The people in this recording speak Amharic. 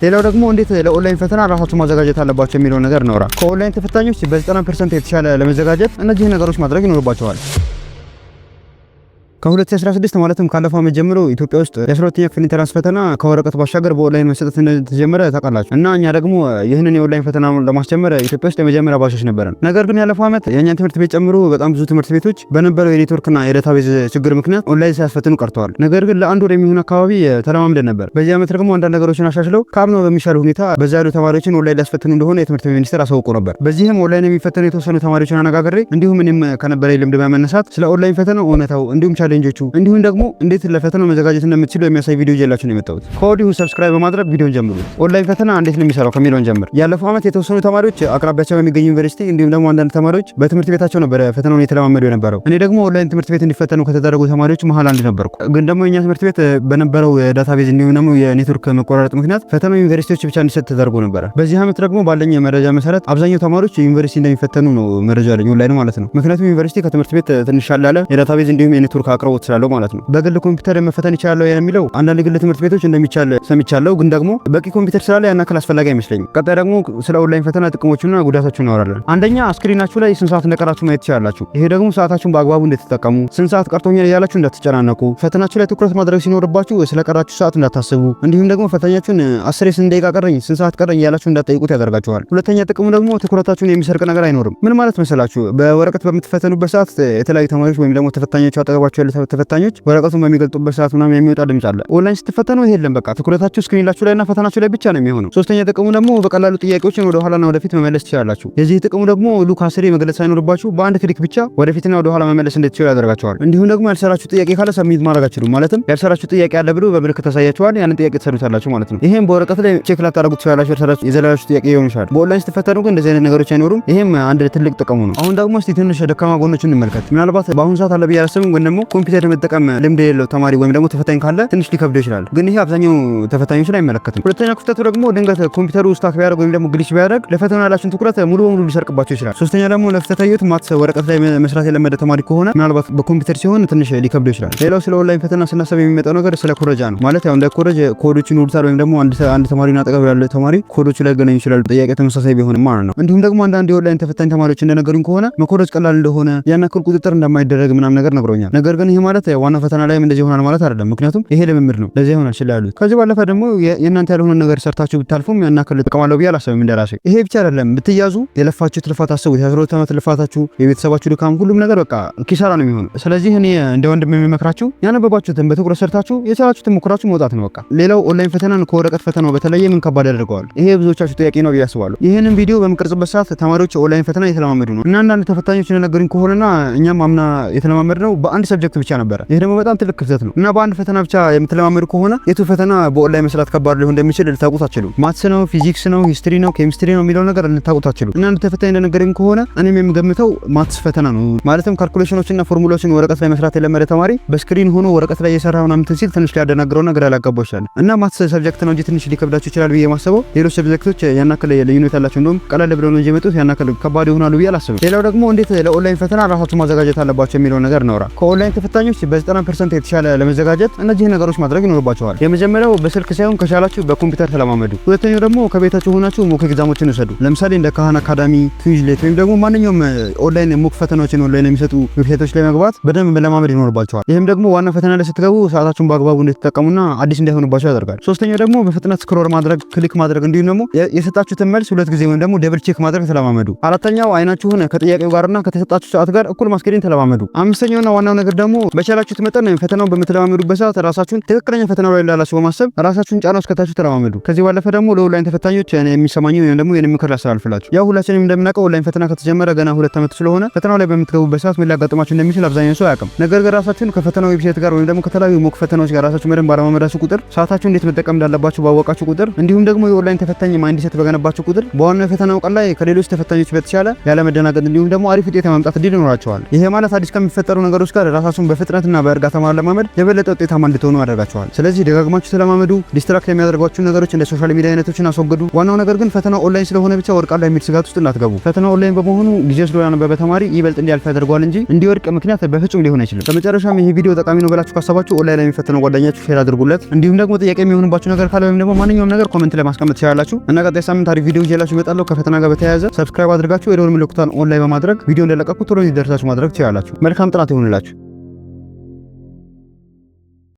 ሌላው ደግሞ እንዴት ለኦንላይን ፈተና ራሳችሁን ማዘጋጀት አለባችሁ የሚለው ነገር ነው። ከኦንላይን ተፈታኞች በ90% የተሻለ ለመዘጋጀት እነዚህ ነገሮች ማድረግ ይኖርባቸዋል። ከ2016 ማለትም ካለፈው ዓመት ጀምሮ ኢትዮጵያ ውስጥ የ12ኛ ክፍል ኢንተራንስ ፈተና ከወረቀት ባሻገር በኦንላይን መሰጠት እንደተጀመረ ታውቃላችሁ። እና እኛ ደግሞ ይህንን የኦንላይን ፈተና ለማስጀመር ኢትዮጵያ ውስጥ የመጀመሪያ ባሾች ነበረን። ነገር ግን ያለፈው ዓመት የእኛን ትምህርት ቤት ጨምሮ በጣም ብዙ ትምህርት ቤቶች በነበረው የኔትወርክና የዳታቤዝ ችግር ምክንያት ኦንላይን ሳያስፈትኑ ቀርተዋል። ነገር ግን ለአንድ ወር የሚሆን አካባቢ ተለማምደን ነበር። በዚህ ዓመት ደግሞ አንዳንድ ነገሮችን አሻሽለው ከአምናው በሚሻል ሁኔታ በዛ ያሉ ተማሪዎችን ኦንላይን ሊያስፈትኑ እንደሆነ የትምህርት ሚኒስቴር አሳውቆ ነበር። በዚህም ኦንላይን የሚፈተኑ የተወሰኑ ተማሪዎችን አነጋግሬ እንዲሁም እኔም ከነበረ ልምድ በመነሳት ስለ ኦንላይን ፈተናው እውነታው እንዲሁም ቻሌንጆቹ እንዲሁም ደግሞ እንዴት ለፈተናው መዘጋጀት እንደምትችሉ የሚያሳይ ቪዲዮ ይዤላችሁ ነው የመጣሁት። ከወዲሁ ሰብስክራይብ በማድረግ ቪዲዮን ጀምሩ። ኦንላይን ፈተና እንዴት ነው የሚሰራው ከሚለውን ጀምር። ያለፈው ዓመት የተወሰኑ ተማሪዎች አቅራቢያቸው በሚገኝ ዩኒቨርሲቲ እንዲሁም ደግሞ አንዳንድ ተማሪዎች በትምህርት ቤታቸው ነበር ፈተናውን የተለማመዱ የነበረው። እኔ ደግሞ ኦንላይን ትምህርት ቤት እንዲፈተኑ ከተደረጉ ተማሪዎች መሀል አንድ ነበርኩ። ግን ደግሞ የኛ ትምህርት ቤት በነበረው ዳታቤዝ እንዲሁም ደግሞ የኔትወርክ መቆራረጥ ምክንያት ፈተናው ዩኒቨርሲቲዎች ብቻ እንዲሰጥ ተደርጎ ነበር። በዚህ ዓመት ደግሞ ባለኝ መረጃ መሰረት አብዛኛው ተማሪዎች ዩኒቨርሲቲ እንደሚፈተኑ ነው መረጃ አለኝ ኦንላይን ማለት ነው። ምክንያቱም ዩኒቨርሲቲ ከትምህርት ቤት ትንሽ ያለ የዳታቤዝ እንዲሁም የኔትወርክ አቅርቦት ስላለው ማለት ነው። በግል ኮምፒውተር መፈተን ይችላል የሚለው አንዳንድ ግል ትምህርት ቤቶች እንደሚቻል ሰምቻለሁ። ግን ደግሞ በቂ ኮምፒውተር ስላለ ያን ያክል አስፈላጊ አይመስለኝም። ቀጣይ ደግሞ ስለ ኦንላይን ፈተና ጥቅሞችና ጉዳቶችን እናወራለን። አንደኛ ስክሪናችሁ ላይ ስንት ሰዓት እንደቀራችሁ ማየት ትችላላችሁ። ይሄ ደግሞ ሰዓታችሁን በአግባቡ እንድትጠቀሙ፣ ስንት ሰዓት ቀርቶኛል እያላችሁ እንዳትጨናነቁ፣ ፈተናችሁ ላይ ትኩረት ማድረግ ሲኖርባችሁ ስለቀራችሁ ሰዓት እንዳታስቡ፣ እንዲሁም ደግሞ ፈተናችሁን 10 ስንት ደቂቃ ቀረኝ፣ ስንት ሰዓት ቀረኝ እያላችሁ እንዳትጠይቁት ያደርጋችኋል። ሁለተኛ ጥቅሙ ደግሞ ትኩረታችሁን የሚሰርቅ ነገር አይኖርም። ምን ማለት መሰላችሁ? በወረቀት በምትፈተኑበት ሰዓት የተለያዩ ተማሪዎች ወይም ደግሞ ተፈታኞች አጠገባችሁ ያሉ ተፈታኞች ወረቀቱን በሚገልጡበት ሰዓት ምናምን የሚወጣ ድምጽ አለ። ኦንላይን ስትፈተኑ ይሄ የለም። በቃ ትኩረታችሁ ስክሪናችሁ ላይና ፈተናችሁ ላይ ብቻ ነው የሚሆነው። ሶስተኛ ጥቅሙ ደግሞ በቀላሉ ጥያቄዎችን ወደ ኋላና ወደፊት መመለስ ትችላላችሁ። የዚህ ጥቅሙ ደግሞ ሉክ 10 መግለጽ ሳይኖርባችሁ በአንድ ክሊክ ብቻ ወደፊትና ወደ ኋላ መመለስ እንድትችሉ ያደርጋችኋል። እንዲሁም ደግሞ ያልሰራችሁ ጥያቄ ካለ ሰብሚት ማድረግ አትችሉም። ማለትም ያልሰራችሁ ጥያቄ አለ ብሎ በምልክት ታሳያችኋል። ያንን ጥያቄ ትሰሩታላችሁ ማለት ነው። ይሄም በወረቀት ላይ ቼክ ላታደርጉ ትችላላችሁ። ያልሰራችሁ የዘላላችሁ ጥያቄ ይሆን ይችላል። በኦንላይን ስትፈተኑ ግን እንደዚህ አይነት ነገሮች አይኖሩም። ይሄም አንድ ትልቅ ጥቅሙ ነው። አሁን ደግሞ እስቲ ትንሽ ደካማ ጎኖችን እንመልከት። ምናልባት በአሁኑ ሰዓት አለ ብዬ አላስብም። ግን ደግሞ ኮምፒውተር መጠቀም ልምድ የሌለው ተማሪ ወይም ደግሞ ተፈታኝ ካለ ትንሽ ሊከብደው ይችላል። ግን ይሄ አብዛኛው ተፈታኞች ላይ አይመለከትም። ሁለተኛ ክፍተቱ ደግሞ ድንገት ኮምፒውተሩ ስታክ ቢያደርግ ወይም ደግሞ ግሊች ቢያደርግ ለፈተና ያላችሁን ትኩረት ሙሉ በሙሉ ሊሰርቅባችሁ ይችላል። ሶስተኛ ደግሞ ለተፈታኞች ማትስ ወረቀት ላይ መስራት የለመደ ተማሪ ከሆነ ምናልባት በኮምፒውተር ሲሆን ትንሽ ሊከብደው ይችላል። ሌላው ስለ ኦንላይን ፈተና ስናሰብ የሚመጣው ነገር ስለ ኮረጃ ነው። ማለት ያው እንደ ኮረጅ ኮዶችን ይውሉታል ወይም ደግሞ አንድ ተማሪና አጠገብ ያለ ተማሪ ኮዶቹ ላይ ገናኝ ይችላል። ጥያቄ ተመሳሳይ ቢሆንም ማለት ነው። እንዲሁም ደግሞ አንዳንድ የኦንላይን ተፈታኝ ተማሪዎች እንደነገሩኝ ከሆነ መኮረጅ ቀላል እንደሆነ ያን ያክል ቁጥጥር እንደማይደረግ ምናምን ነገር ነግሮኛል። ነገር ግን ይሄ ማለት ዋና ፈተና ላይም እንደዚህ ይሆናል ማለት አይደለም። ምክንያቱም ይሄ ልምምድ ነው። ለዚህ ይሆናል ይችላል። ከዚህ ባለፈ ደግሞ የእናንተ ያልሆነ ነገር ሰርታችሁ ብታልፉም ያን ያክል ጥቅም አለው ብዬ አላስብም እንደራሴ። ይሄ ብቻ አይደለም፣ ብትያዙ የለፋችሁት ልፋት አስቡት። የ12 ዓመት ልፋታችሁ፣ የቤተሰባችሁ ድካም፣ ሁሉም ነገር በቃ ኪሳራ ነው የሚሆነው። ስለዚህ እኔ እንደ ወንድም የሚመክራችሁ ያነበባችሁትን በትኩረት ሰርታችሁ የሰራችሁትን ሞክራችሁ መውጣት ነው በቃ። ሌላው ኦንላይን ፈተናን ከወረቀት ፈተናው በተለየ ምን ከባድ ያደርገዋል? ይሄ ብዙዎቻችሁ ጥያቄ ነው ብዬ አስባለሁ። ይሄንን ቪዲዮ በምቀርጽበት ሰዓት ተማሪዎች ኦንላይን ፈተና የተለማመዱ ነው እና አንዳንድ ተፈታኞች እንደነገሩኝ ከሆነና እኛም አምና የተለማመድነው በአንድ ሰብጀክት ብቻ ነበረ። ይሄ ደግሞ በጣም ትልቅ ክፍተት ነው እና በአንድ ፈተና ብቻ የምትለማመዱ ከሆነ የቱ ፈተና በኦንላይን መስራት ከባድ ሊሆን እንደሚችል ልታውቁት አትችሉም። ማትስ ነው፣ ፊዚክስ ነው፣ ሂስትሪ ነው፣ ኬሚስትሪ ነው የሚለው ነገር ልታውቁት አትችሉም። እና አንድ ተፈታኝ እንደነገረኝ ከሆነ እኔም የምገምተው ማትስ ፈተና ነው። ማለትም ካልኩሌሽኖችና ፎርሙላዎችን ወረቀት ላይ መስራት የለመደ ተማሪ በስክሪን ሆኖ ወረቀት ላይ የሰራው ምናምን ሲል ትንሽ ሊያደናግረውና ግራ ሊያጋባው ይችላል። እና ማትስ ሰብጀክት ነው እንጂ ትንሽ ሊከብዳችሁ ይችላል ብዬ ማሰበው ሌሎች ሰብጀክቶች ያን ያክል ልዩነት ያላቸው እንደውም ቀላል ብለው ነው እንጂ የመጡት ያን ያክል ከባድ ይሆናሉ ብዬ አላስብም። ሌላው ደግሞ እንዴት ለኦንላይን ፈተና ራሳችሁ ማዘጋጀት አለባችሁ የሚለው ነገር ነው። ከኦንላይን ተፈታኞች በ90% የተሻለ ለመዘጋጀት እነዚህ ነገሮች ማድረግ ይኖርባቸዋል። የመጀመሪያው በስልክ ሳይሆን ከቻላችሁ በኮምፒውተር ተለማመዱ። ሁለተኛው ደግሞ ከቤታችሁ ሆናችሁ ሞክ ኤግዛሞችን ውሰዱ። ለምሳሌ እንደ ካህን አካዳሚ፣ ትዊዝሌት ወይም ደግሞ ማንኛውም ኦንላይን ሞክ ፈተናዎችን ኦንላይን የሚሰጡ ዌብሳይቶች ላይ መግባት በደንብ መለማመድ ይኖርባቸዋል። ይህም ደግሞ ዋና ፈተና ላይ ስትገቡ ሰዓታችሁን በአግባቡ እንድትጠቀሙና አዲስ እንዳይሆንባቸው ያደርጋል። ሶስተኛው ደግሞ በፍጥነት ስክሮል ማድረግ፣ ክሊክ ማድረግ እንዲሁም ደግሞ የሰጣችሁትን መልስ ሁለት ጊዜ ወይም ደግሞ ደብል ቼክ ማድረግ ተለማመዱ። አራተኛው አይናችሁን ከጥያቄው ጋርና ከተሰጣችሁ ሰዓት ጋር እኩል ማስኬድን ተለማመዱ። አምስተኛውና ዋናው ነገር ደግሞ በቻላችሁት መጠን ፈተናውን በምትለማመዱበት ሰዓት ራሳችሁን ትክክለኛ ፈተናው ላይ ላላችሁ በማሰብ ራሳችሁን ጫና እስከታችሁ ተለማመዱ። ከዚህ ባለፈ ደግሞ ለኦንላይን ተፈታኞች የሚሰማኝ ወይም ደግሞ የኔ ምክር ላስተላልፍላችሁ። ያው ሁላችንም እንደምናውቀው ኦንላይን ፈተና ከተጀመረ ገና 2 ዓመት ስለሆነ ፈተናው ላይ በምትገቡበት ሰዓት ምን ሊያጋጥማችሁ እንደሚችል አብዛኛው ሰው አያውቅም። ነገር ግን ራሳችሁን ከፈተናው ዌብሳይት ጋር ወይም ደግሞ ከተለያዩ ሞክ ፈተናዎች ጋር ራሳችሁን በደንብ ባለማመዳችሁ ቁጥር ሰዓታችሁን እንዴት መጠቀም እንዳለባችሁ ባወቃችሁ ቁጥር እንዲሁም ደግሞ የኦንላይን ተፈታኝ ማይንድሴት በገነባችሁ ቁጥር በዋናው የፈተናው ቀን ላይ ከሌሎች ተፈታኞች በተሻለ ያለ መደናገጥ እንዲሁም ደግሞ አሪፍ ውጤት የማምጣት እድል ይኖራቸዋል። ይሄ ማለት አዲስ ከሚፈጠሩ ነገሮች ጋር ራሳችሁን ራሱን በፍጥነትና በእርጋታ ማለማመድ የበለጠ ውጤታማ እንድትሆኑ ያደርጋችኋል። ስለዚህ ደጋግማችሁ ተለማመዱ። ዲስትራክት የሚያደርጓችሁ ነገሮች እንደ ሶሻል ሚዲያ አይነቶችን አስወግዱ። ዋናው ነገር ግን ፈተናው ኦንላይን ስለሆነ ብቻ ወድቃለሁ የሚል ስጋት ውስጥ እንዳትገቡ። ፈተናው ኦንላይን በመሆኑ ጊዜ ወስዶ ያነበበ ተማሪ ይበልጥ እንዲያልፍ ያደርገዋል እንጂ እንዲወድቅ ምክንያት በፍጹም ሊሆን አይችልም። በመጨረሻም ይሄ ቪዲዮ ጠቃሚ ነው ብላችሁ ካሰባችሁ ኦንላይን ላይ የሚፈተነው ጓደኛችሁ ሼር አድርጉለት። እንዲሁም ደግሞ ጥያቄ የሚሆንባችሁ ነገር ካለ ወይም ደግሞ ማንኛውም ነገር ኮሜንት ላይ ማስቀመጥ ትችላላችሁ እና ቀጣይ ሳምንት አሪፍ ቪዲዮ ይዤላችሁ እመጣለሁ። ከፈተና ጋር በተያያዘ ሰብስክራይብ አድርጋችሁ የደወል ምልክቱን ኦን ላይ በማድረግ ቪዲዮ እንደለቀቁ ቶሎ እንዲደርሳችሁ ማድረግ ትችላላችሁ። መልካም ጥናት ይሁንላችሁ።